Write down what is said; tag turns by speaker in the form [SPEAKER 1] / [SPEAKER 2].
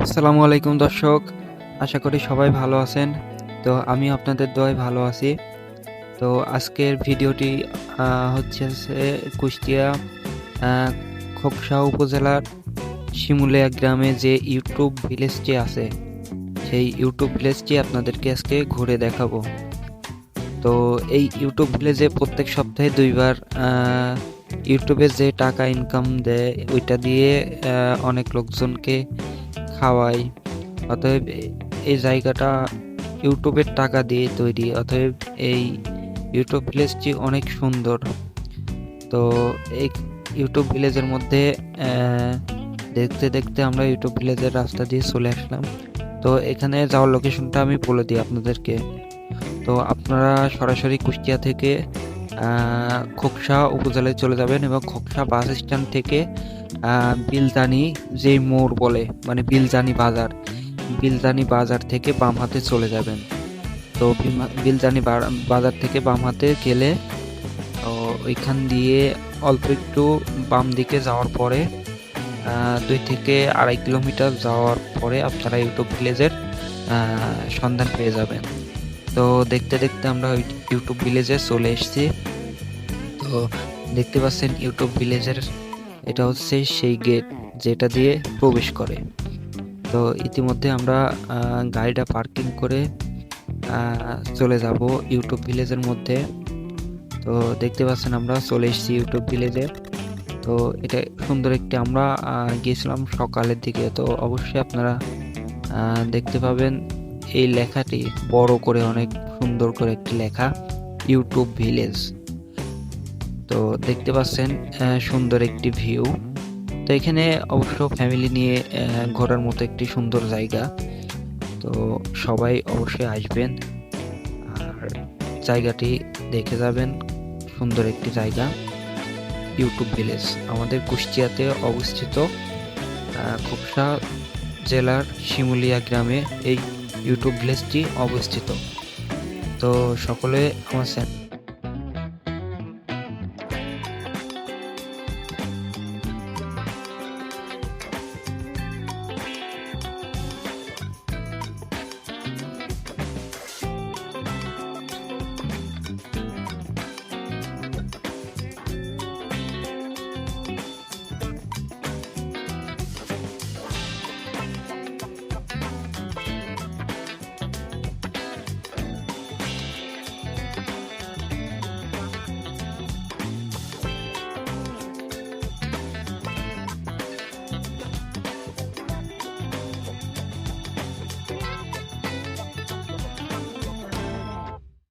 [SPEAKER 1] আসসালামু আলাইকুম দর্শক। আশা করি সবাই ভালো আছেন। তো আমি আপনাদের দোয়ায় ভালো আছি। তো আজকের ভিডিওটি হচ্ছে কুষ্টিয়া আ খোকসা উপজেলার শিমুলিয়া গ্রামে যে ইউটিউব ভিলেজটি আছে, সেই ইউটিউব ভিলেজটি আপনাদেরকে আজকে ঘুরে দেখাবো। তো এই ইউটিউব ভিলেজে প্রত্যেক সপ্তাহে ২ বার ইউটিউবে যে টাকা ইনকাম দেয় ওইটা দিয়ে অনেক লোকজনকে খাওয়ায়। অতএব এই জায়গাটা ইউটিউবের টাকা দিয়ে তৈরি। অতএব এই ইউটিউব ভিলেজটি অনেক সুন্দর। তো এই ইউটিউব ভিলেজের মধ্যে দেখতে দেখতে আমরা ইউটিউব ভিলেজের রাস্তা দিয়ে চলে আসলাম। তো এখানে যাওয়ার লোকেশনটা আমি বলে দিই আপনাদেরকে। তো আপনারা সরাসরি কুষ্টিয়া থেকে খোকসা উপজেলায় চলে যাবেন এবং খোকসা বাস স্ট্যান্ড থেকে বিলজানি যেই মোড় বলে, মানে বিলজানি বাজার থেকে বাম হাতে চলে যাবেন। তো বিলজানি বাজার থেকে বাম হাতে গেলে তো ওইখান দিয়ে অল্প একটু বাম দিকে যাওয়ার পরে ২ থেকে ২.৫ কিলোমিটার যাওয়ার পরে আপনারা ইউটিউব ভিলেজের সন্ধান পেয়ে যাবেন। তো দেখতে দেখতে আমরা ইউটিউব ভিলেজে চলে এসেছি। তো দেখতে পাচ্ছেন ইউটিউব ভিলেজের এটা হচ্ছে সেই গেট যেটা দিয়ে প্রবেশ করে। তো ইতিমধ্যে আমরা গাড়িটা পার্কিং করে চলে যাব ইউটিউব ভিলেজের মধ্যে। তো দেখতে পাচ্ছেন আমরা চলে এসেছি ইউটিউব ভিলেজে। তো এটা সুন্দর একটি আমরা গিয়েছিলাম সকালের দিকে। তো অবশ্যই আপনারা দেখতে পাবেন এই লেখাটি বড় করে অনেক সুন্দর করে একটি লেখা, ইউটিউব ভিলেজ। তো দেখতে পাচ্ছেন সুন্দর একটি ভিউ। তো এখানে অবশ্য ফ্যামিলি নিয়ে ঘোরার মতো একটি সুন্দর জায়গা। তো সবাই অবশ্যই আসবেন আর জায়গাটি দেখে যাবেন। সুন্দর একটি জায়গা ইউটিউব ভিলেজ আমাদের কুষ্টিয়াতে অবস্থিত। খোকসা জেলার শিমুলিয়া গ্রামে এই ইউটিউব ভিলেজটি অবস্থিত। তো সকলে আমার